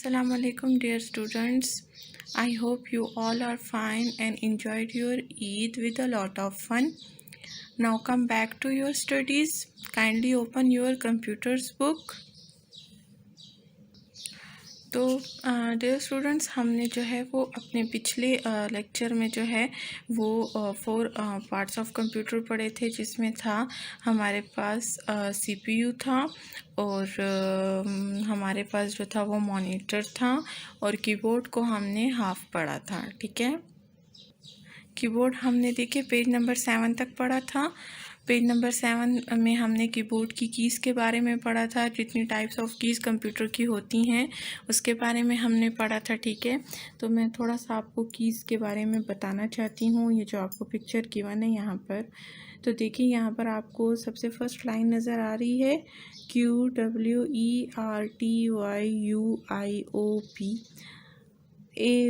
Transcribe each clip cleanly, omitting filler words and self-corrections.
Assalamu alaikum dear students. I hope you all are fine and enjoyed your Eid with a lot of fun. Now come back to your studies. Kindly open your computer's book. तो dear students, हमने जो है वो अपने पिछले lecture में जो है वो 4 पार्ट्स ऑफ कंप्यूटर पढ़े थे, जिसमें था हमारे पास CPU था और हमारे पास जो था वो मॉनिटर था और कीबोर्ड को हमने हाफ पढ़ा था। ठीक है, कीबोर्ड हमने देखिए पेज नंबर 7 तक पढ़ा था। पेज नंबर 7 में हमने कीबोर्ड की कीज़ के बारे में पढ़ा था, जितनी टाइप्स ऑफ कीज़ कंप्यूटर की होती हैं उसके बारे में हमने पढ़ा था। ठीक है, तो मैं थोड़ा सा आपको कीज़ के बारे में बताना चाहती हूँ। ये जो आपको पिक्चर गिवन है यहाँ पर, तो देखिए यहाँ पर आपको सबसे फर्स्ट लाइन नज़र आ रही है QWERTYUIOP।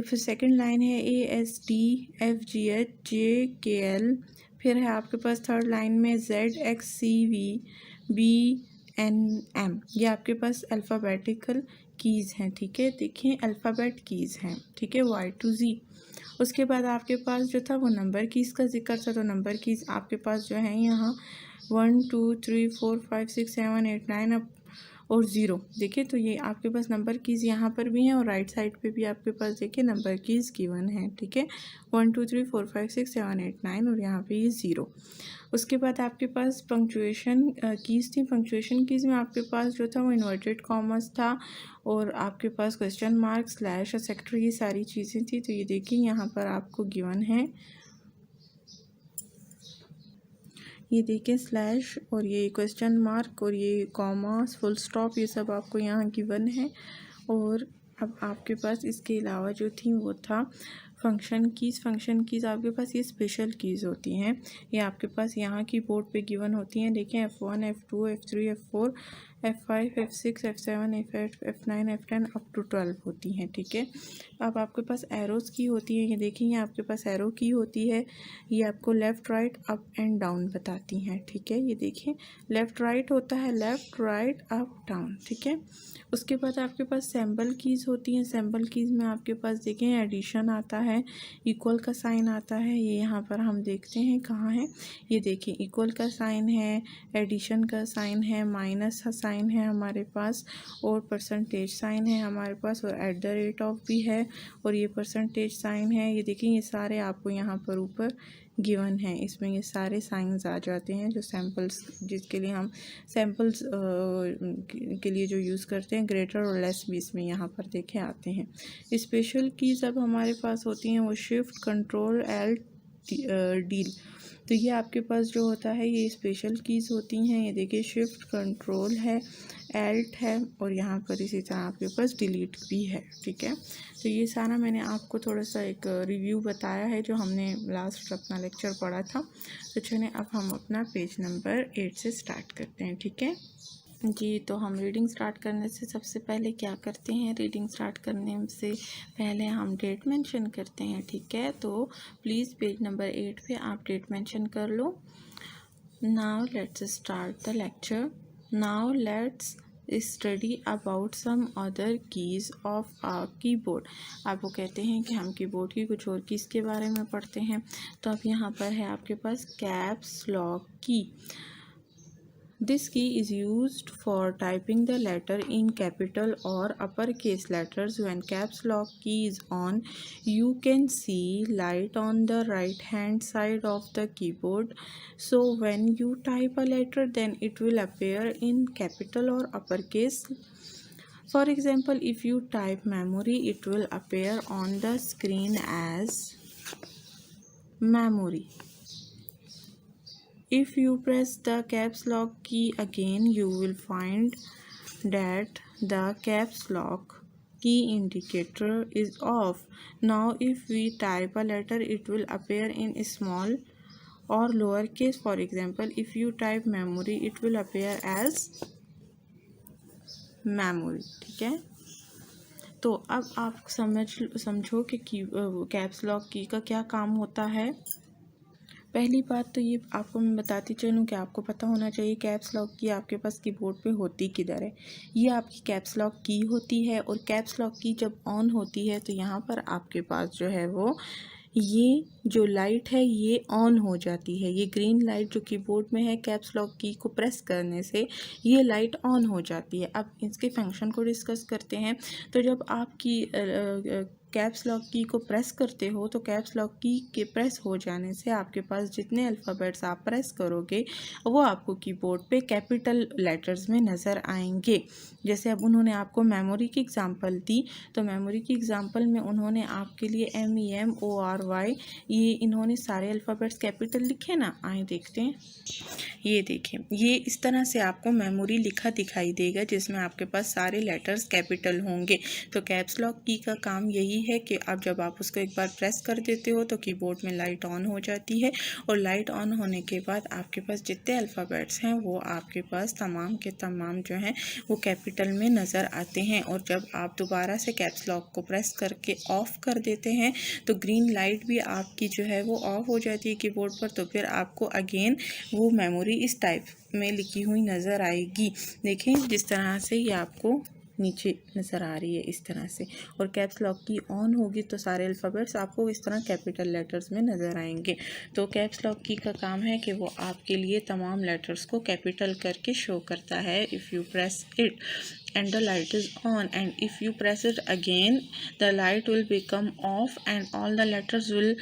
फिर सेकंड लाइन है ASDFGHJKL। फिर है आपके पास थर्ड लाइन में ZXCVBNM। ये आपके पास अल्फ़ाबेटिकल कीज़ हैं। ठीक है, देखिए अल्फ़ाबेट कीज़ हैं। ठीक है, Y to Z। उसके बाद आपके पास जो था वो नंबर कीज़ का जिक्र था, तो नंबर कीज़ आपके पास जो है यहाँ 1 2 3 4 5 6 7 8 9 और 0। देखिए, तो ये आपके पास नंबर कीज़ यहाँ पर भी हैं और राइट साइड पे भी आपके पास देखिए नंबर कीज़ गिवन है। ठीक है, 1 2 3 4 5 6 7 8 9 और यहाँ पे ये 0। उसके बाद आपके पास पंक्चुएशन कीज़ थी। पंक्चुएशन कीज़ में आपके पास जो था वो इन्वर्टेड कॉमर्स था और आपके पास क्वेश्चन मार्क, स्लैश और सेक्टर, ये सारी चीज़ें थी। तो ये देखिए यहाँ पर आपको गिवन है, ये देखिए स्लैश और ये क्वेश्चन मार्क और ये कॉमा, फुल स्टॉप, ये सब आपको यहाँ गिवन है। और अब आपके पास इसके अलावा जो थी वो था फंक्शन कीज़। फंक्शन कीज़ आपके पास ये स्पेशल कीज़ होती हैं, ये आपके पास यहाँ की बोर्ड पे गिवन होती हैं। देखें F1 F2 F3 F4 F5 F6 F7 F8 F9 F10 up to 12 होती हैं। ठीक है, अब आपके पास एरोज़ की होती है। ये देखें, ये आपके पास एरो की होती है, ये आपको left right up and down बताती हैं। ठीक है, ये देखें लेफ़्ट राइट होता है, लेफ़्ट राइट अप डाउन। ठीक है, उसके बाद आपके पास सिंबल कीज़ होती हैं। सिंबल कीज़ में आपके पास देखें एडिशन आता है, इक्वल का साइन आता है। ये यहाँ पर हम देखते हैं कहाँ है, ये देखिए इक्वल का साइन है, एडिशन का साइन है, माइनस का साइन है हमारे पास, और परसेंटेज साइन है हमारे पास, और एट द रेट ऑफ भी है, और ये परसेंटेज साइन है। ये देखिए, ये सारे आपको यहाँ पर ऊपर गिवन है, इसमें ये सारे साइंस आ जाते हैं जो सैम्पल्स, जिसके लिए हम सैम्पल्स के लिए जो यूज़ करते हैं, ग्रेटर और लेस भी इसमें यहाँ पर देखे आते हैं। स्पेशल कीज़ अब हमारे पास होती हैं वो शिफ्ट, कंट्रोल, एल, डील। तो ये आपके पास जो होता है ये स्पेशल कीज़ होती हैं। ये देखिए शिफ्ट, कंट्रोल है, एल्ट है, और यहाँ पर इसी तरह आपके पास डिलीट भी है। ठीक है, तो ये सारा मैंने आपको थोड़ा सा एक रिव्यू बताया है जो हमने लास्ट अपना लेक्चर पढ़ा था। तो चलिए अब हम अपना पेज नंबर 8 से स्टार्ट करते हैं। ठीक है जी, तो हम रीडिंग स्टार्ट करने से सबसे पहले क्या करते हैं, रीडिंग स्टार्ट करने से पहले हम डेट मेंशन करते हैं। ठीक है, तो प्लीज़ पेज नंबर 8 पे आप डेट मेंशन कर लो। Now let's start the lecture. Now let's study about some other keys of a keyboard. आप वो कहते हैं कि हम कीबोर्ड की कुछ और कीज़ के बारे में पढ़ते हैं। तो अब यहाँ पर है आपके पास कैप्स लॉक की। This key is used for typing the letter in capital or uppercase letters. When caps lock key is on, you can see light on the right hand side of the keyboard. So when you type a letter, then it will appear in capital or uppercase. For example, if you type memory, it will appear on the screen as memory. If you press the caps lock key again, you will find that the caps lock key indicator is off. Now if we type a letter, it will appear in small or lowercase. For example, if you type memory, it will appear as memory. ठीक है, तो अब आप समझो कि caps lock की का क्या काम होता है। पहली बात तो ये आपको मैं बताती चलूँ कि आपको पता होना चाहिए कैप्स लॉक की आपके पास कीबोर्ड पे होती किधर है। ये आपकी कैप्स लॉक की होती है और कैप्स लॉक की जब ऑन होती है तो यहाँ पर आपके पास जो है वो ये जो लाइट है ये ऑन हो जाती है। ये ग्रीन लाइट जो कीबोर्ड में है कैप्स लॉक की को प्रेस करने से ये लाइट ऑन हो जाती है। अब इसके फंक्शन को डिस्कस करते हैं। तो जब आपकी कैप्स लॉक की को प्रेस करते हो तो कैप्स लॉक की के प्रेस हो जाने से आपके पास जितने अल्फ़ाबेट्स आप प्रेस करोगे वो आपको कीबोर्ड पे कैपिटल लेटर्स में नज़र आएंगे। जैसे अब उन्होंने आपको मेमोरी की एग्जांपल दी, तो मेमोरी की एग्जांपल में उन्होंने आपके लिए MEMORY ये इन्होंने सारे अल्फ़ाबेट्स कैपिटल लिखे ना। आए देखते हैं, ये देखें, ये इस तरह से आपको मेमोरी लिखा दिखाई देगा जिसमें आपके पास सारे लेटर्स कैपिटल होंगे। तो कैप्स लॉक की का काम यही है कि अब जब आप उसको एक बार प्रेस कर देते हो तो कीबोर्ड में लाइट ऑन हो जाती है और लाइट ऑन होने के बाद आपके पास जितने अल्फ़ाबेट्स हैं वो आपके पास तमाम के तमाम जो हैं वो कैपिटल में नज़र आते हैं। और जब आप दोबारा से कैप्स लॉक को प्रेस करके ऑफ़ कर देते हैं तो ग्रीन लाइट भी आपकी जो है वो ऑफ हो जाती है कीबोर्ड पर। तो फिर आपको अगेन वो मेमोरी इस टाइप में लिखी हुई नज़र आएगी। देखें जिस तरह से ये आपको नीचे नज़र आ रही है इस तरह से। और कैप्स लॉक की ऑन होगी तो सारे अल्फ़ाबेट्स आपको इस तरह कैपिटल लेटर्स में नज़र आएंगे। तो कैप्स लॉक की का काम है कि वो आपके लिए तमाम लेटर्स को कैपिटल करके शो करता है। If you press it and the light is on, and if you press it again the light will become off and all the letters will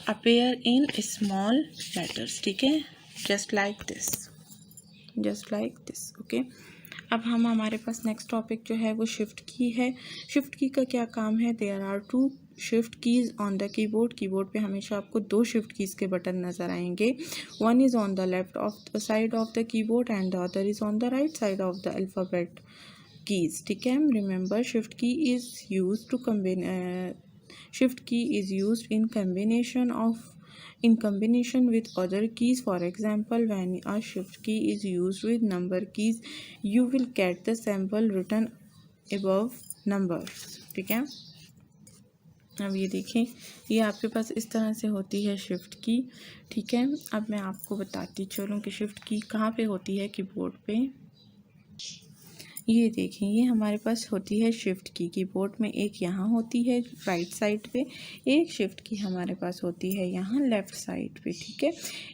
appear in small letters। ठीक है, just like this okay. अब हम हमारे पास next topic जो है वो shift की है। शिफ्ट की का क्या काम है? There are 2 shift keys on the keyboard. Keyboard पे हमेशा आपको 2 शिफ्ट कीज़ के बटन नज़र आएंगे। One is on the left of the side of the keyboard and the other is on the right side of the alphabet keys। ठीक है, remember shift key is used to shift key is used in combination with other keys। For example, when a shift key is used with number keys you will get the symbol written above numbers। ठीक है, अब ये देखें, ये आपके पास इस तरह से होती है शिफ्ट की। ठीक है, अब मैं आपको बताती चलूँ कि शिफ्ट की कहाँ पे होती है कीबोर्ड पे। ये देखें, ये हमारे पास होती है शिफ्ट की कीबोर्ड में। एक यहाँ होती है राइट साइड पे, एक शिफ्ट की हमारे पास होती है यहाँ लेफ़्ट साइड पे। ठीक है,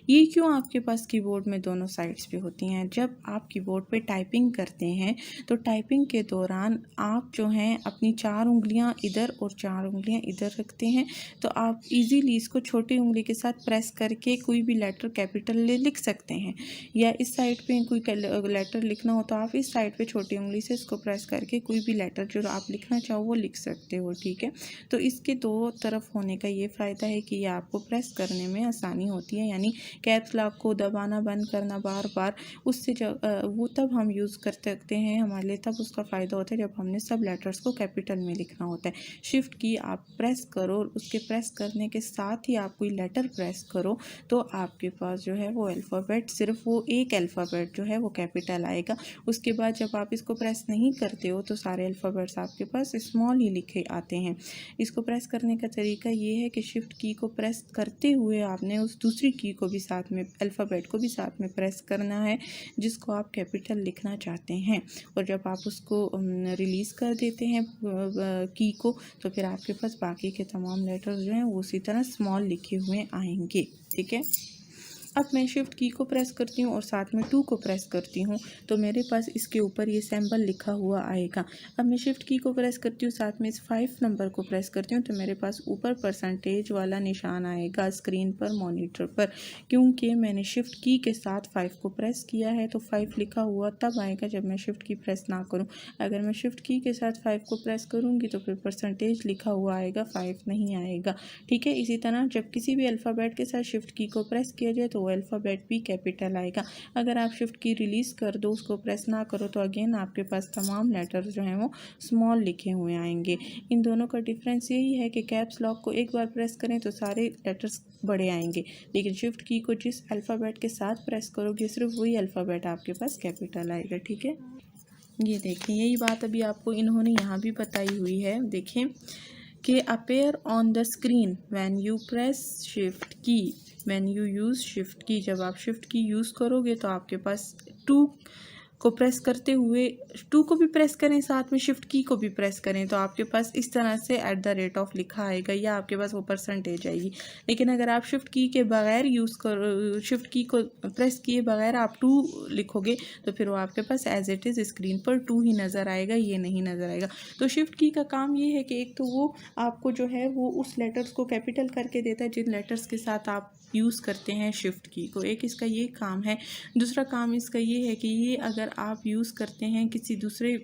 ये क्यों आपके पास कीबोर्ड में दोनों साइड्स पे होती हैं? जब आप कीबोर्ड पे टाइपिंग करते हैं तो टाइपिंग के दौरान आप जो हैं अपनी 4 उंगलियाँ इधर और 4 उंगलियाँ इधर रखते हैं। तो आप इजीली इसको छोटी उंगली के साथ प्रेस करके कोई भी लेटर कैपिटल लिख सकते हैं, या इस साइड पे कोई लेटर लिखना हो तो आप इस साइड पे छोटी उंगली से इसको प्रेस करके कोई भी लेटर जो आप लिखना चाहो वो लिख सकते हो। ठीक है, तो इसके 2 तरफ होने का ये फ़ायदा है कि ये आपको प्रेस करने में आसानी होती है। यानी कैप्स लॉक को दबाना बंद करना बार बार, उससे जब वो तब हम यूज़ कर सकते हैं, हमारे लिए तब उसका फ़ायदा होता है जब हमने सब लेटर्स को कैपिटल में लिखना होता है। शिफ्ट की आप प्रेस करो और उसके प्रेस करने के साथ ही आप कोई लेटर प्रेस करो तो आपके पास जो है वो अल्फ़ाबेट, सिर्फ वो एक अल्फ़ाबेट जो है वो कैपिटल आएगा। उसके बाद जब आप इसको प्रेस नहीं करते हो तो सारे अल्फ़ाबेट्स आपके पास स्मॉल ही लिखे आते हैं। इसको प्रेस करने का तरीका ये है कि शिफ्ट की को प्रेस करते हुए आपने उस दूसरी की को भी साथ में, अल्फ़ाबेट को भी साथ में प्रेस करना है जिसको आप कैपिटल लिखना चाहते हैं। और जब आप उसको रिलीज़ कर देते हैं की को तो फिर आपके पास बाकी के तमाम लेटर्स जो हैं वो उसी तरह स्मॉल लिखे हुए आएंगे। ठीक है, अब मैं शिफ्ट की को प्रेस करती हूँ और साथ में 2 को प्रेस करती हूँ तो मेरे पास इसके ऊपर ये सिंबल लिखा हुआ आएगा। अब मैं शिफ्ट की को प्रेस करती हूँ, साथ में इस 5 नंबर को प्रेस करती हूँ तो मेरे पास ऊपर परसेंटेज वाला निशान आएगा स्क्रीन पर, मॉनिटर पर। क्योंकि मैंने शिफ्ट की के साथ 5 को प्रेस किया है तो 5 लिखा हुआ तब आएगा जब मैं शिफ्ट की प्रेस ना करूँ। अगर मैं शिफ्ट की के साथ 5 को प्रेस करूँगी तो फिर परसेंटेज लिखा हुआ आएगा, 5 नहीं आएगा। ठीक है, इसी तरह जब किसी भी अल्फ़ाबेट के साथ शिफ्ट की को प्रेस किया जाए तो वो अल्फ़ाबेट भी कैपिटल आएगा। अगर आप शिफ्ट की रिलीज़ कर दो, उसको प्रेस ना करो तो अगेन आपके पास तमाम लेटर जो हैं वो स्मॉल लिखे हुए आएंगे। इन दोनों का डिफरेंस यही है कि कैप्स लॉक को एक बार प्रेस करें तो सारे लेटर्स बड़े आएंगे, लेकिन शिफ्ट की को जिस अल्फ़ाबेट के साथ प्रेस करोगे सिर्फ वही अल्फ़ाबेट आपके पास कैपिटल आएगा। ठीक है, ये देखें, यही बात अभी आपको इन्होंने यहाँ भी बताई हुई है। देखें कि appear on the screen when you press shift key when you use shift की, जब आप शिफ्ट की यूज़ करोगे तो आपके पास 2 को प्रेस करते हुए 2 को भी प्रेस करें, साथ में शिफ्ट की को भी प्रेस करें तो आपके पास इस तरह से @ लिखा आएगा या आपके पास वो परसेंटेज आएगी। लेकिन अगर आप शिफ्ट की के बगैर यूज़ कर शिफ्ट की को प्रेस किए बगैर आप 2 लिखोगे तो फिर वो आपके पास एज इट इज़ स्क्रीन पर 2 ही नज़र आएगा, ये नहीं नज़र आएगा। तो शिफ्ट की का काम ये है कि एक तो वो आपको जो है वो उस लेटर्स को कैपिटल करके देता है जिन लेटर्स के साथ आप यूज़ करते हैं शिफ्ट की को, एक इसका ये काम है। दूसरा काम इसका ये है कि ये अगर आप यूज़ करते हैं किसी दूसरे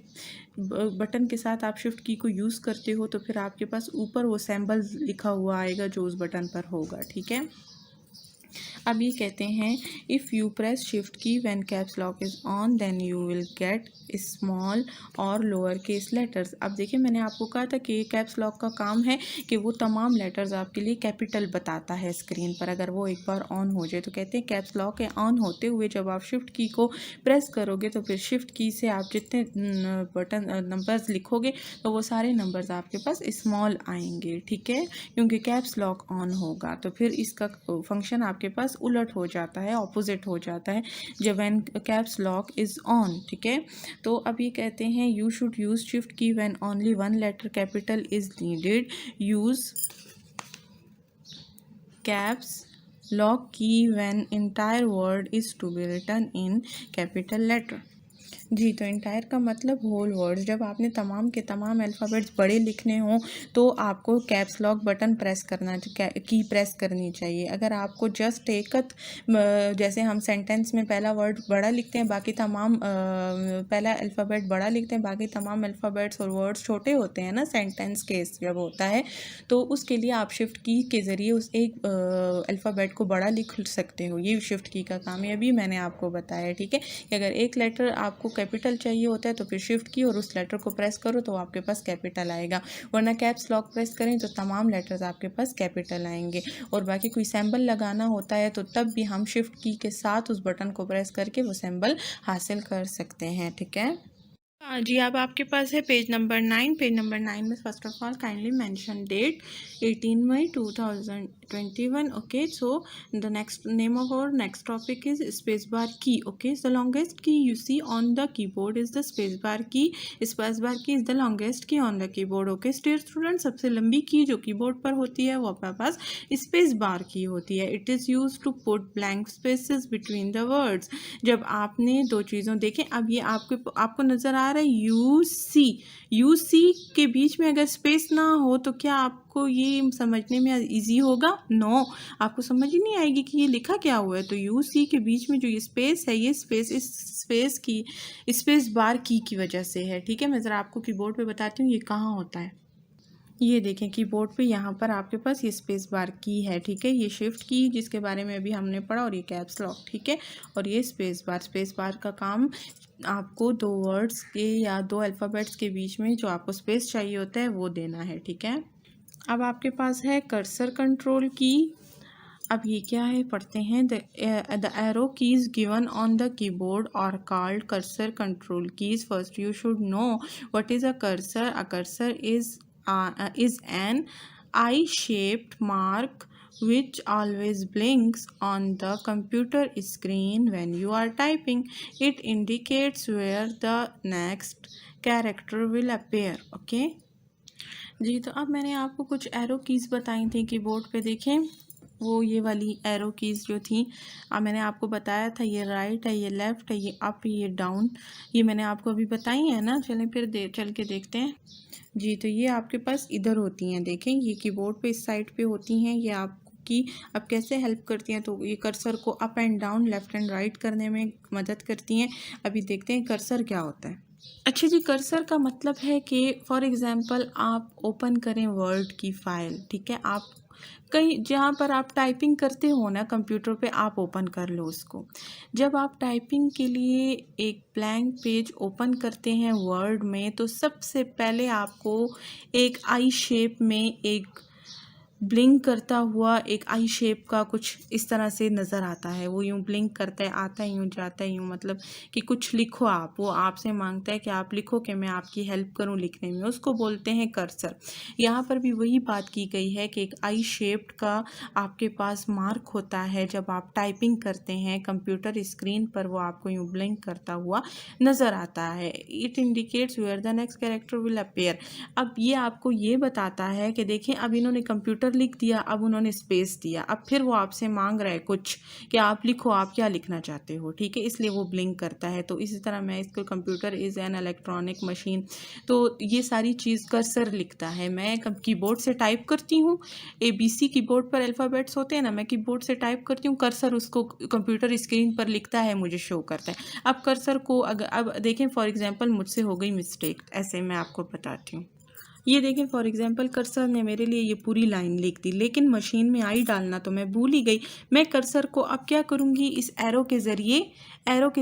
बटन के साथ आप शिफ्ट की को यूज़ करते हो तो फिर आपके पास ऊपर वो सिंबल लिखा हुआ आएगा जो उस बटन पर होगा, ठीक है। अब ये कहते हैं if you press shift key when caps lock is on then you will get small और लोअर केस लेटर्स। अब देखिए मैंने आपको कहा था कि कैप्स लॉक का काम है कि वो तमाम लेटर्स आपके लिए कैपिटल बताता है स्क्रीन पर अगर वो एक बार ऑन हो जाए। तो कहते हैं कैप्स लॉक के ऑन होते हुए जब आप शिफ्ट की को प्रेस करोगे तो फिर शिफ्ट की से आप जितने बटन नंबर्स लिखोगे तो वो सारे नंबर्स आपके पास स्मॉल आएंगे, ठीक है, क्योंकि कैप्स लॉक ऑन होगा। तो फिर इसका फंक्शन आपके पास उलट हो जाता है, ऑपोजिट हो जाता है जब when caps lock is on, ठीक है। तो अब ये कहते हैं you should use shift key when only one letter capital is needed, use caps lock key when entire word is to be written in capital letter. जी, तो entire का मतलब होल वर्ड्स, जब आपने तमाम के तमाम अल्फ़ाबेट्स बड़े लिखने हों तो आपको कैप्स लॉक बटन प्रेस करना की प्रेस करनी चाहिए। अगर आपको जस्ट जैसे हम सेंटेंस में पहला वर्ड बड़ा लिखते हैं बाकी तमाम पहला अल्फ़ाबेट बड़ा लिखते हैं बाकी तमाम अल्फ़ाबेट्स और वर्ड्स छोटे होते हैं ना सेंटेंस केस जब होता है, तो उसके लिए आप शिफ्ट की के ज़रिए उस एक अल्फ़ाबेट को बड़ा लिख सकते हो। ये शिफ्ट की का काम है, अभी मैंने आपको बताया, ठीक है, कि अगर एक लेटर आपको कैपिटल चाहिए होता है तो फिर शिफ्ट की और उस लेटर को प्रेस करो तो आपके पास कैपिटल आएगा, वरना कैप्स लॉक प्रेस करें तो तमाम लेटर्स आपके पास कैपिटल आएंगे। और बाकी कोई सिंबल लगाना होता है तो तब भी हम शिफ्ट की के साथ उस बटन को प्रेस करके वो सिंबल हासिल कर सकते हैं, ठीक है। जी, अब आपके पास है पेज नंबर 9। पेज नंबर 9 में first of all kindly mention date 18 May 2021। Okay, so the next name of our next topic is space bar key. Okay, the longest key you see on the keyboard is the space bar key. Space bar key is the longest key on the keyboard. Okay dear student, सबसे लंबी की जो keyboard पर होती है वो आपके पास space bar की होती है। It is use to put blank spaces between the words. जब आपने दो चीज़ों देखें, अब ये आपको नज़र आ रहा है यू सी के बीच में अगर स्पेस ना हो तो क्या आपको ये समझने में इजी होगा? नो, आपको समझ ही नहीं आएगी कि ये लिखा क्या हुआ है। तो यू सी के बीच में जो ये स्पेस है, ये स्पेस इस स्पेस बार की वजह से है, ठीक है। मैं ज़रा आपको कीबोर्ड पे बताती हूँ ये कहाँ होता है। ये देखें कीबोर्ड पे यहाँ पर आपके पास ये स्पेस बार की है, ठीक है, ये शिफ्ट की जिसके बारे में अभी हमने पढ़ा, और ये कैप्स लॉक, ठीक है, और ये स्पेस बार का काम आपको दो वर्ड्स के या दो अल्फ़ाबेट्स के बीच में जो आपको स्पेस चाहिए होता है वो देना है, ठीक है। अब आपके पास है कर्सर कंट्रोल की। अब ये क्या है पढ़ते हैं। The arrow keys given on the keyboard are called cursor control keys. First you should know what is a cursor. A cursor is an eye-shaped mark which always blinks on the computer screen when you are typing. It indicates where the next character will appear. Okay जी, तो अब मैंने आपको कुछ arrow keys बताई थी keyboard पे, देखें वो ये वाली एरो कीज़ जो थी, अब मैंने आपको बताया था ये राइट है, ये लेफ़्ट है, ये अप, ये डाउन, ये मैंने आपको अभी बताई है ना। चलें फिर चल के देखते हैं। जी, तो ये आपके पास इधर होती हैं, देखें ये कीबोर्ड पे इस साइड पे होती हैं, ये आपकी अब कैसे हेल्प करती हैं, तो ये कर्सर को up and down, left and right करने में मदद करती हैं। अभी देखते हैं कर्सर क्या होता है। अच्छा जी, कर्सर का मतलब है कि फॉर एग्ज़ाम्पल आप ओपन करें वर्ड की फ़ाइल, ठीक है, आप कहीं जहाँ पर आप टाइपिंग करते हो ना कंप्यूटर पे, आप ओपन कर लो उसको। जब आप टाइपिंग के लिए एक ब्लैंक पेज ओपन करते हैं वर्ड में, तो सबसे पहले आपको एक आई शेप में एक ब्लिंक करता हुआ एक आई शेप का कुछ इस तरह से नज़र आता है। वो यूँ ब्लिंक करता है, आता है यूँ, जाता है यूँ, मतलब कि कुछ लिखो आप, वो आपसे मांगता है कि आप लिखो कि मैं आपकी हेल्प करूँ लिखने में, उसको बोलते हैं कर्सर। यहाँ पर भी वही बात की गई है कि एक आई शेप्ड का आपके पास मार्क होता है जब आप टाइपिंग करते हैं कंप्यूटर स्क्रीन पर, वो आपको यूँ ब्लिंक करता हुआ नज़र आता है। It indicates where the next character will appear. अब ये आपको ये बताता है कि देखिए अब इन्होंने कंप्यूटर लिख दिया, अब उन्होंने स्पेस दिया, अब फिर वो आपसे मांग रहा है कुछ कि आप लिखो, आप क्या लिखना चाहते हो, ठीक है, इसलिए वो ब्लिंक करता है। तो इसी तरह मैं इसको computer is an electronic machine, तो ये सारी चीज़ कर्सर लिखता है। मैं कीबोर्ड से टाइप करती हूँ, ABC कीबोर्ड पर अल्फ़ाबेट्स होते हैं ना, मैं कीबोर्ड से टाइप करती हूँ, कर्सर उसको कंप्यूटर स्क्रीन पर लिखता है, मुझे शो करता है। अब कर्सर को अगर अब देखें फॉर एग्जांपल मुझसे हो गई मिस्टेक, ऐसे मैं आपको बताती हूँ। ये देखें फॉर एग्जांपल कर्सर ने मेरे लिए ये पूरी लाइन लिख दी, लेकिन मशीन में आई डालना तो मैं भूल ही गई। मैं कर्सर को अब क्या करूँगी, इस एरो के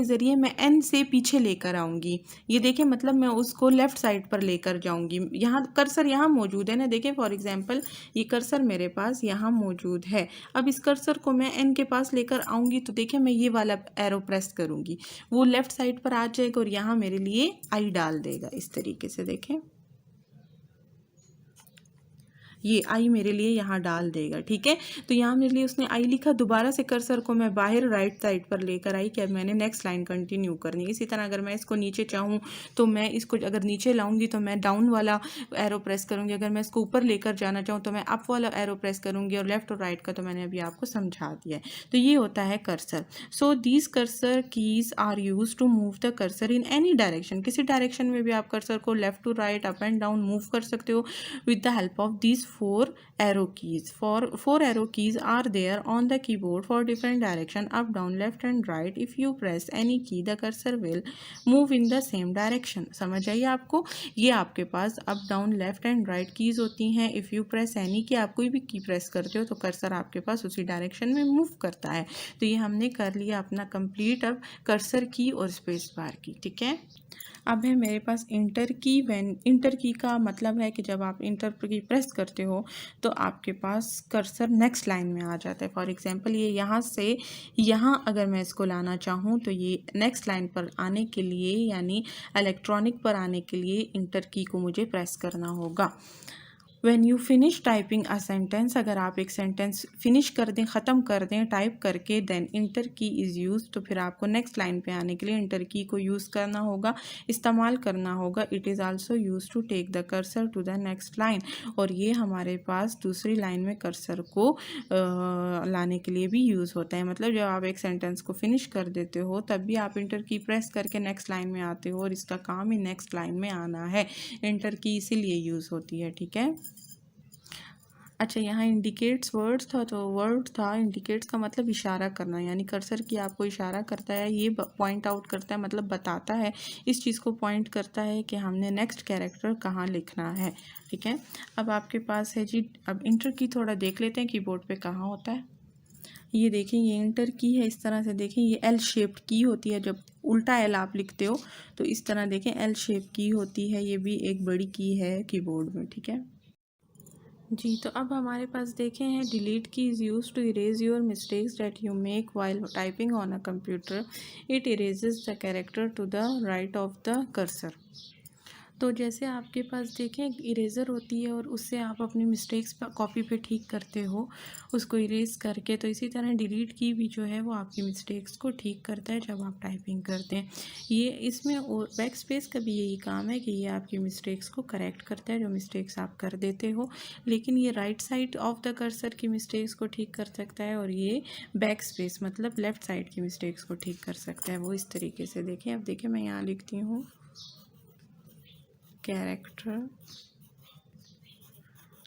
ज़रिए मैं एन से पीछे लेकर आऊँगी। ये देखें मतलब मैं उसको लेफ़्ट साइड पर लेकर जाऊँगी। यहाँ कर्सर यहाँ मौजूद है ना, देखें फॉर एग्जांपल ये कर्सर मेरे पास यहाँ मौजूद है। अब इस कर्सर को मैं एन के पास लेकर आऊँगी तो देखें मैं ये वाला एरो प्रेस करूँगी, वो लेफ़्ट साइड पर आ जाएगा और यहाँ मेरे लिए आई डाल देगा। इस तरीके से देखें, ये आई मेरे लिए यहाँ डाल देगा, ठीक है। तो यहाँ मेरे लिए उसने आई लिखा, दोबारा से कर्सर को मैं बाहर राइट साइड पर लेकर आई कि अब मैंने नेक्स्ट लाइन कंटिन्यू करनी है। इसी तरह अगर मैं इसको नीचे चाहूँ तो मैं इसको अगर नीचे लाऊंगी तो मैं डाउन वाला एरो प्रेस करूँगी, अगर मैं इसको ऊपर लेकर जाना चाहूँ तो मैं अप वाला एरो प्रेस करूँगी, और लेफ्ट और राइट का तो मैंने अभी आपको समझा दिया है। तो ये होता है cursor. So these cursor keys are use to move the cursor in any direction, किसी डायरेक्शन में भी आप कर्सर को left to right, up and down move कर सकते हो with the help of these four arrow keys. Four arrow keys are there on the keyboard for different direction, up, down, left and right. If you press any key the cursor will move in the same direction. समझ आइए आपको, ये आपके पास up, down, left and right keys होती हैं। If you press any की, आप कोई भी की प्रेस करते हो तो कर्सर आपके पास उसी डायरेक्शन में मूव करता है। तो ये हमने कर लिया अपना कंप्लीट अब कर्सर की और स्पेस बार की, ठीक है। अब है मेरे पास इंटर की। इंटर की का मतलब है कि जब आप इंटर की प्रेस करते हो तो आपके पास कर्सर नेक्स्ट लाइन में आ जाता है। फॉर एग्जांपल ये यहाँ से यहाँ अगर मैं इसको लाना चाहूँ तो ये नेक्स्ट लाइन पर आने के लिए, यानी इलेक्ट्रॉनिक पर आने के लिए इंटर की को मुझे प्रेस करना होगा। When you finish typing a sentence, अगर आप एक सेंटेंस फिनिश कर दें, ख़त्म कर दें टाइप करके, देन इंटर की इज़ यूज, तो फिर आपको नेक्स्ट लाइन पे आने के लिए इंटर की को यूज़ करना होगा, इस्तेमाल करना होगा। It is also use to take the cursor to the next line, और ये हमारे पास दूसरी लाइन में कर्सर को लाने के लिए भी यूज़ होता है। मतलब जब आप एक सेंटेंस को फिनिश कर देते हो तब भी आप इंटर की प्रेस करके नेक्स्ट लाइन में आते हो, और इसका काम ही नेक्स्ट लाइन में आना है। इंटर की इसीलिए यूज़ होती है, ठीक है। अच्छा, यहाँ इंडिकेट्स वर्ड्स था, तो वर्ड था इंडिकेट्स का मतलब इशारा करना, यानी कर्सर की आपको इशारा करता है, ये पॉइंट आउट करता है, मतलब बताता है, इस चीज़ को पॉइंट करता है कि हमने नेक्स्ट कैरेक्टर कहाँ लिखना है, ठीक है। अब आपके पास है जी, अब इंटर की थोड़ा देख लेते हैं कीबोर्ड पे कहाँ होता है। ये देखें, ये इंटर की है, इस तरह से देखें, ये एल शेप्ड की होती है, जब उल्टा एल आप लिखते हो तो इस तरह देखें एल शेप की होती है, ये भी एक बड़ी की है कीबोर्ड में, ठीक है जी। तो अब हमारे पास देखें हैं, delete key is use to erase your mistakes that you make while typing on a computer. It erases the character to the right of the cursor. तो जैसे आपके पास देखें इरेज़र होती है और उससे आप अपनी मिस्टेक्स पर कॉपी पे ठीक करते हो उसको इरेज़ करके, तो इसी तरह डिलीट की भी जो है वो आपकी मिस्टेक्स को ठीक करता है जब आप टाइपिंग करते हैं। ये इसमें और बैक स्पेस का भी यही काम है कि ये आपकी मिस्टेक्स को करेक्ट करता है जो मिस्टेक्स आप कर देते हो, लेकिन ये right side of the cursor की मिस्टेक्स को ठीक कर सकता है और ये बैक स्पेस मतलब लेफ़्ट साइड की मिस्टेक्स को ठीक कर सकता है। वो इस तरीके से देखें, अब देखें मैं यहाँ लिखती हूँ कैरेक्टर,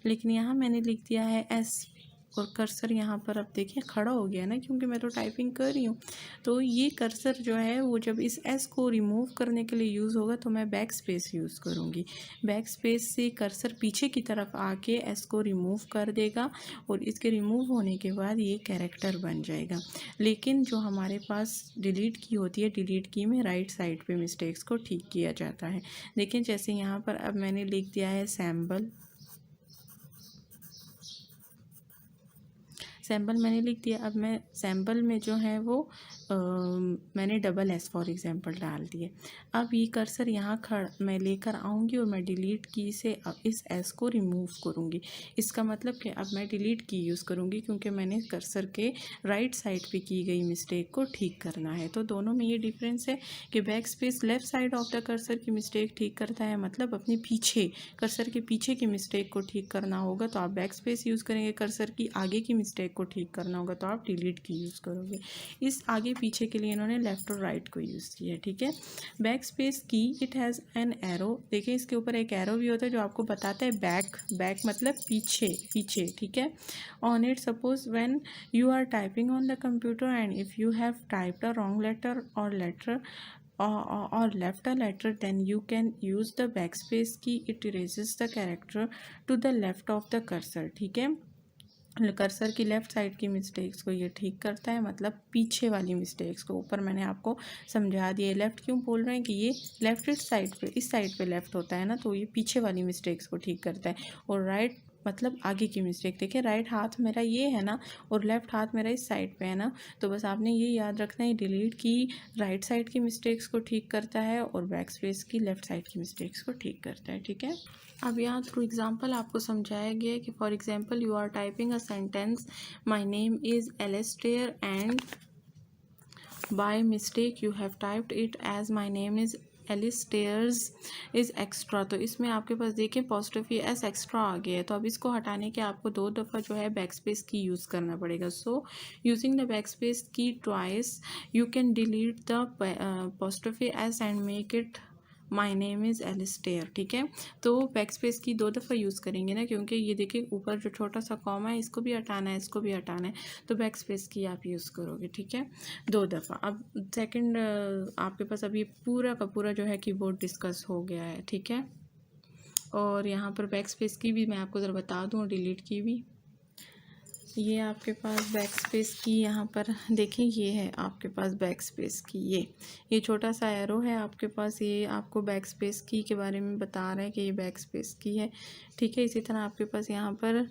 लेकिन यहाँ मैंने लिख दिया है एस, और कर्सर यहाँ पर अब देखिए खड़ा हो गया ना, क्योंकि मैं तो टाइपिंग कर रही हूँ। तो ये कर्सर जो है वो जब इस एस को रिमूव करने के लिए यूज़ होगा तो मैं बैक स्पेस यूज़ करूँगी। बैक स्पेस से कर्सर पीछे की तरफ आके एस को रिमूव कर देगा और इसके रिमूव होने के बाद ये कैरेक्टर बन जाएगा। लेकिन जो हमारे पास डिलीट की होती है, डिलीट की में राइट साइड पे मिस्टेक्स को ठीक किया जाता है। देखिए जैसे यहाँ पर अब मैंने लिख दिया है सैम्बल, सैम्पल मैंने लिख दिया। अब मैं सैम्पल में जो है वो मैंने डबल एस फॉर एग्जांपल डाल दिए। अब ये कर्सर यहाँ मैं लेकर आऊँगी और मैं डिलीट की से इस एस को रिमूव करूँगी। इसका मतलब कि अब मैं डिलीट की यूज़ करूँगी क्योंकि मैंने कर्सर के राइट साइड पे की गई मिस्टेक को ठीक करना है। तो दोनों में ये डिफरेंस है कि back space left side of the cursor की मिस्टेक ठीक करता है, मतलब अपने पीछे कर्सर के पीछे की मिस्टेक को ठीक करना होगा तो आप बैक स्पेस यूज़ करेंगे। कर्सर की आगे की मिस्टेक को ठीक करना होगा तो आप डिलीट की यूज़ करोगे। इस आगे पीछे के लिए इन्होंने लेफ़्ट और राइट को यूज़ किया है, ठीक है। बैक स्पेस की इट हैज़ एन एरो, देखिए इसके ऊपर एक एरो भी होता है जो आपको बताता है बैक मतलब पीछे पीछे, ठीक है। On it suppose when you are typing on the computer and if you have typed a wrong letter or left a letter, then you can use the backspace key. It erases the character to the left of the cursor, ठीक है। Cursor की left side की mistakes को ये ठीक करता है, मतलब पीछे वाली मिस्टेक्स को। ऊपर मैंने आपको समझा दिया। लेफ़्ट क्यों बोल रहे हैं कि ये लेफ़्ट साइड पे, इस साइड पे लेफ़्ट होता है ना, तो ये पीछे वाली मिस्टेक्स को ठीक करता है। और राइट मतलब आगे की मिस्टेक। देखिए राइट हाथ मेरा ये है ना और लेफ़्ट हाथ मेरा इस साइड पे है ना, तो बस आपने ये याद रखना है डिलीट की राइट साइड की मिस्टेक्स को ठीक करता है और बैक स्पेस की लेफ़्ट साइड की मिस्टेक्स को ठीक करता है, ठीक है। अब यहाँ थ्रू एग्जाम्पल आपको समझाया गया है कि for example you are typing a sentence my name is Alistair and by mistake you have typed it as my name is Alistair's is extra. तो इसमें आपके पास देखें पॉजिटिव एस एक्स्ट्रा आ गया है, तो अब इसको हटाने के आपको 2 दफ़ा जो है बैक स्पेस की यूज़ करना पड़ेगा। So using the back space key twice you can delete the possessive s and make it my name is Alistair, ठीक है। तो बैक स्पेस की 2 दफ़ा यूज़ करेंगे ना, क्योंकि ये देखिए ऊपर जो छोटा सा कॉमा है इसको भी हटाना है, इसको भी हटाना है, तो बैक स्पेस की आप यूज़ करोगे, ठीक है, 2 दफ़ा। अब सेकंड आपके पास अभी पूरा का पूरा जो है कीबोर्ड डिस्कस हो गया है, ठीक है। और यहाँ पर बैक स्पेस की भी मैं आपको ज़रा बता दूँ, डिलीट की भी। ये आपके पास बैक स्पेस की यहाँ पर देखें, ये है आपके पास बैक स्पेस की, ये छोटा सा एरो है आपके पास, ये आपको बैक स्पेस की के बारे में बता रहा है कि ये बैक स्पेस की है, ठीक है। इसी तरह आपके पास यहाँ पर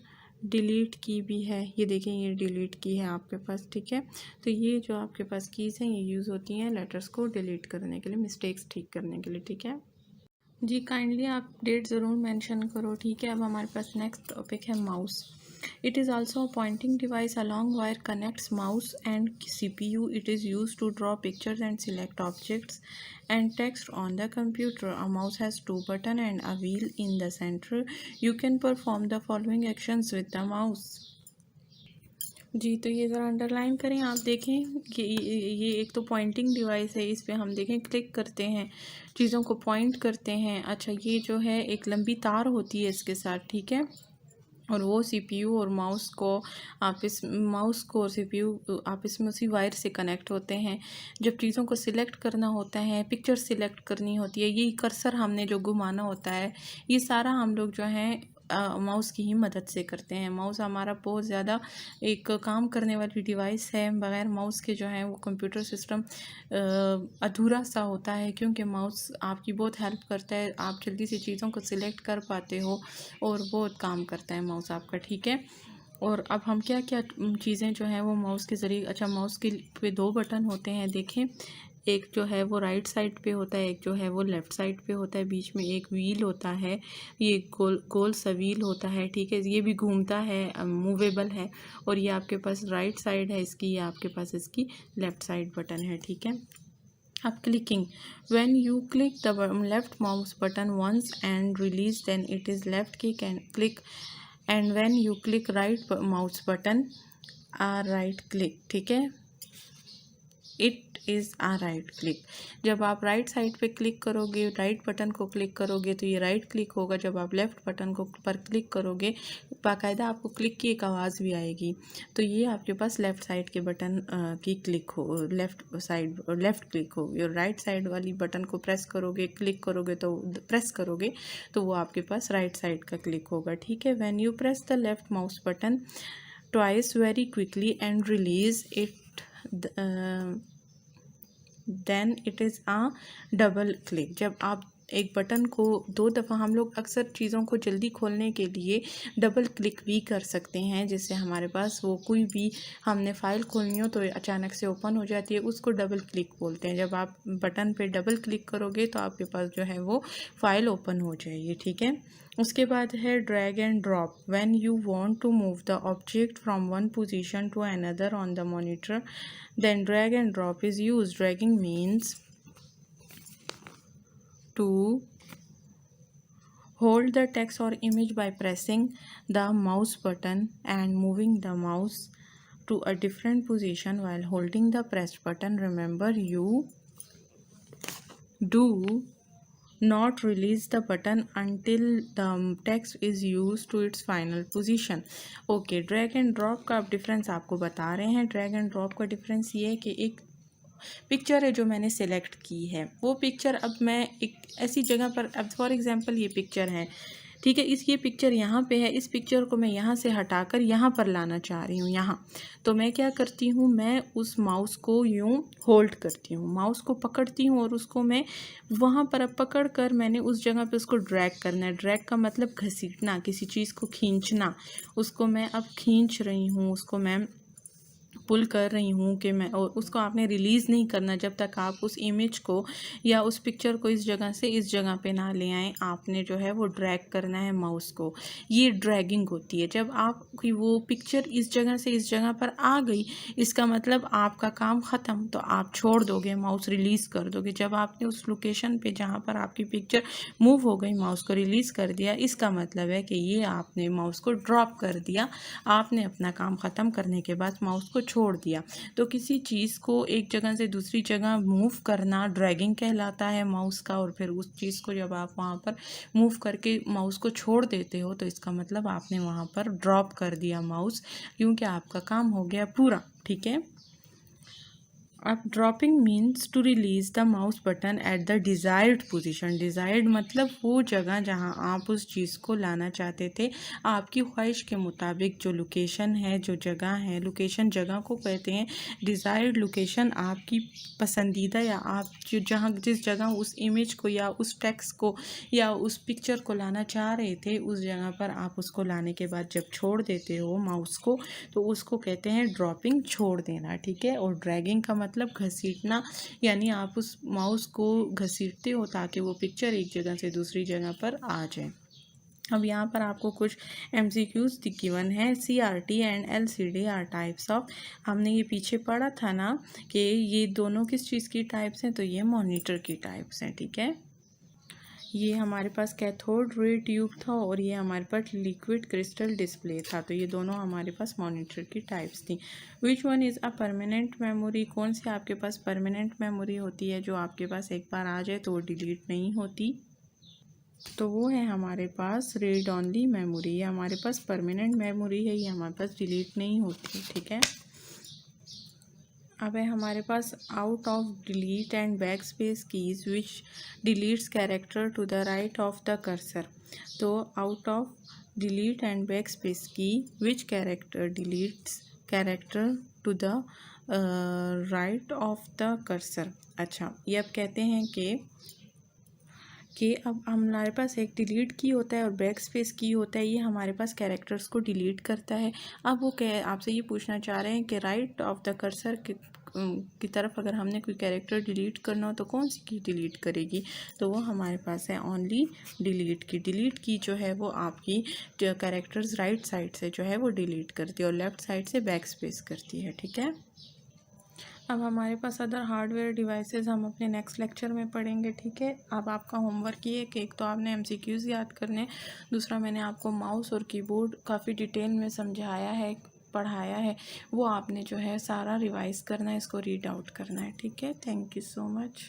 डिलीट की भी है, ये देखें ये डिलीट की है आपके पास, ठीक है। तो ये जो आपके पास कीज़ हैं ये यूज़ होती हैं लेटर्स को डिलीट करने के लिए, मिस्टेक्स ठीक करने के लिए, ठीक है जी। काइंडली आप डेट ज़रूर मेंशन करो, ठीक है। अब हमारे पास नेक्स्ट टॉपिक है mouse. It is also a pointing device. A long wire connects mouse and CPU. It is used to draw pictures and select objects and text on the computer. A mouse has 2 buttons and a wheel in the center. You can perform the following actions with the mouse. जी, तो ये ज़रा underline करें। आप देखें कि ये एक तो पॉइंटिंग डिवाइस है, इस पे हम देखें क्लिक करते हैं, चीज़ों को पॉइंट करते हैं। अच्छा, ये जो है एक लंबी तार होती है इसके साथ, ठीक है, और वो सीपीयू और माउस को और सीपीयू आपस में उसी वायर से कनेक्ट होते हैं। जब चीज़ों को सिलेक्ट करना होता है, पिक्चर सिलेक्ट करनी होती है, ये कर्सर हमने जो घुमाना होता है, ये सारा हम लोग जो है माउस की ही मदद से करते हैं। माउस हमारा बहुत ज़्यादा एक काम करने वाली डिवाइस है। बग़ैर माउस के जो है वो कंप्यूटर सिस्टम अधूरा सा होता है, क्योंकि माउस आपकी बहुत हेल्प करता है, आप जल्दी से चीज़ों को सिलेक्ट कर पाते हो और बहुत काम करता है माउस आपका, ठीक है। और अब हम क्या क्या चीज़ें जो हैं वो माउस के ज़रिए, अच्छा माउस के पे 2 बटन होते हैं, देखें एक जो है वो राइट साइड पे होता है, एक जो है वो लेफ़्ट साइड पे होता है, बीच में एक व्हील होता है, ये गोल सा व्हील होता है, ठीक है। ये भी घूमता है, मूवेबल है, और ये आपके पास राइट साइड है इसकी, ये आपके पास इसकी लेफ़्ट साइड बटन है, ठीक है। अब clicking, when you click the left mouse button once and release then it is left click and when you click right mouse button right click, ठीक है, it is a right click. जब आप right side पे click करोगे, right button को click करोगे तो ये राइट क्लिक होगा। जब आप लेफ़्ट बटन को पर क्लिक करोगे, बाकायदा आपको क्लिक की एक आवाज़ भी आएगी, तो ये आपके पास लेफ़्ट साइड के बटन की क्लिक हो, लेफ़्ट क्लिक होगी। और राइट साइड वाली बटन को प्रेस करोगे, क्लिक करोगे तो प्रेस करोगे तो वो आपके पास राइट साइड का क्लिक होगा, ठीक है। When you press the left mouse button twice very quickly and release it then it is a double click. जब आप एक बटन को 2 दफ़ा हम लोग अक्सर चीज़ों को जल्दी खोलने के लिए डबल क्लिक भी कर सकते हैं, जिससे हमारे पास वो कोई भी हमने फ़ाइल खोलनी हो तो अचानक से ओपन हो जाती है, उसको डबल क्लिक बोलते हैं। जब आप बटन पे डबल क्लिक करोगे तो आपके पास जो है वो फ़ाइल ओपन हो जाएगी, ठीक है। उसके बाद है drag and drop. When you want to move the object from one position to another on the monitor, then drag and drop is used. Dragging means to hold the text or image by pressing the mouse button and moving the mouse to a different position while holding the pressed button. Remember, you do not release the button until the text is used to its final position. Okay, drag and drop का अब difference आपको बता रहे हैं। Drag and drop का difference ये है कि एक पिक्चर है जो मैंने सेलेक्ट की है, वो पिक्चर अब मैं एक ऐसी जगह पर, अब फॉर एग्जांपल ये पिक्चर है, ठीक है, ये पिक्चर यहाँ पे है, इस पिक्चर को मैं यहाँ से हटाकर यहाँ पर लाना चाह रही हूँ, यहाँ। तो मैं क्या करती हूँ, मैं उस माउस को यूँ होल्ड करती हूँ, माउस को पकड़ती हूँ और उसको मैं वहाँ पर अब पकड़ कर मैंने उस जगह पे उसको ड्रैग करना है। ड्रैग का मतलब घसीटना, किसी चीज़ को खींचना। उसको मैं अब खींच रही हूँ, उसको मैं पुल कर रही हूँ कि मैं, और उसको आपने रिलीज़ नहीं करना जब तक आप उस इमेज को या उस पिक्चर को इस जगह से इस जगह पे ना ले आएँ। आपने जो है वो ड्रैग करना है माउस को, ये ड्रैगिंग होती है। जब आपकी वो पिक्चर इस जगह से इस जगह पर आ गई, इसका मतलब आपका काम ख़त्म, तो आप छोड़ दोगे, माउस रिलीज़ कर दोगे। जब आपने उस लोकेशन पे जहाँ पर आपकी पिक्चर मूव हो गई माउस को रिलीज़ कर दिया, इसका मतलब है कि ये आपने माउस को ड्रॉप कर दिया, आपने अपना काम ख़त्म करने के बाद माउस को छोड़ दिया। तो किसी चीज़ को एक जगह से दूसरी जगह मूव करना ड्रैगिंग कहलाता है माउस का। और फिर उस चीज़ को जब आप वहाँ पर मूव करके माउस को छोड़ देते हो तो इसका मतलब आपने वहाँ पर ड्रॉप कर दिया माउस, क्योंकि आपका काम हो गया पूरा, ठीक है। अब dropping means to release the mouse button at the desired position. Desired मतलब वो जगह जहां आप उस चीज़ को लाना चाहते थे, आपकी ख्वाहिश के मुताबिक जो लोकेशन है, जो जगह है, लोकेशन जगह को कहते हैं। डिज़ायर्ड लोकेशन आपकी पसंदीदा, या आप जो जहाँ जिस जगह उस इमेज को या उस टेक्स्ट को या उस पिक्चर को लाना चाह रहे थे, उस जगह पर आप उसको लाने के बाद जब छोड़ देते हो माउस को, तो उसको कहते हैं ड्रॉपिंग, छोड़ देना, ठीक है। और ड्रैगिंग का मतलब घसीटना, यानी आप उस माउस को घसीटते हो ताकि वो पिक्चर एक जगह से दूसरी जगह पर आ जाए। अब यहाँ पर आपको कुछ MCQs गिवन है। CRT and LCD are types of, हमने ये पीछे पढ़ा था ना कि ये दोनों किस चीज़ की टाइप्स हैं, तो ये मॉनिटर की टाइप्स हैं, ठीक है। ये हमारे पास कैथोड रे ट्यूब था और ये हमारे पास लिक्विड क्रिस्टल डिस्प्ले था, तो ये दोनों हमारे पास मॉनिटर की टाइप्स थी। Which one is a permanent memory, कौन सी आपके पास परमानेंट मेमोरी होती है जो आपके पास एक बार आ जाए तो वो डिलीट नहीं होती, तो वो है हमारे पास रीड ओनली मेमोरी। ये हमारे पास परमानेंट मेमोरी है, ये हमारे पास डिलीट नहीं होती, ठीक है। अब है हमारे पास out of delete and back space keys which deletes character to the right of the cursor. तो out of delete and back space key which character deletes character to the right of the cursor. अच्छा, ये अब कहते हैं कि अब हमारे पास एक डिलीट की होता है और बैक स्पेस की होता है, ये हमारे पास कैरेक्टर्स को डिलीट करता है। अब वो आपसे ये पूछना चाह रहे हैं कि राइट ऑफ द कर्सर की तरफ अगर हमने कोई कैरेक्टर डिलीट करना हो तो कौन सी की डिलीट करेगी, तो वो हमारे पास है ओनली डिलीट की। डिलीट की जो है वो आपकी जो कैरेक्टर्स राइट साइड से जो है वो डिलीट करती है और लेफ़्ट साइड से बैक स्पेस करती है, ठीक है। अब हमारे पास अदर हार्डवेयर डिवाइसेस हम अपने नेक्स्ट लेक्चर में पढ़ेंगे, ठीक है। अब आपका होमवर्क ये है कि एक तो आपने MCQs याद करने, दूसरा मैंने आपको माउस और कीबोर्ड काफ़ी डिटेल में समझाया है, पढ़ाया है, वो आपने जो है सारा रिवाइज़ करना है, इसको रीड आउट करना है, ठीक है। Thank you so much.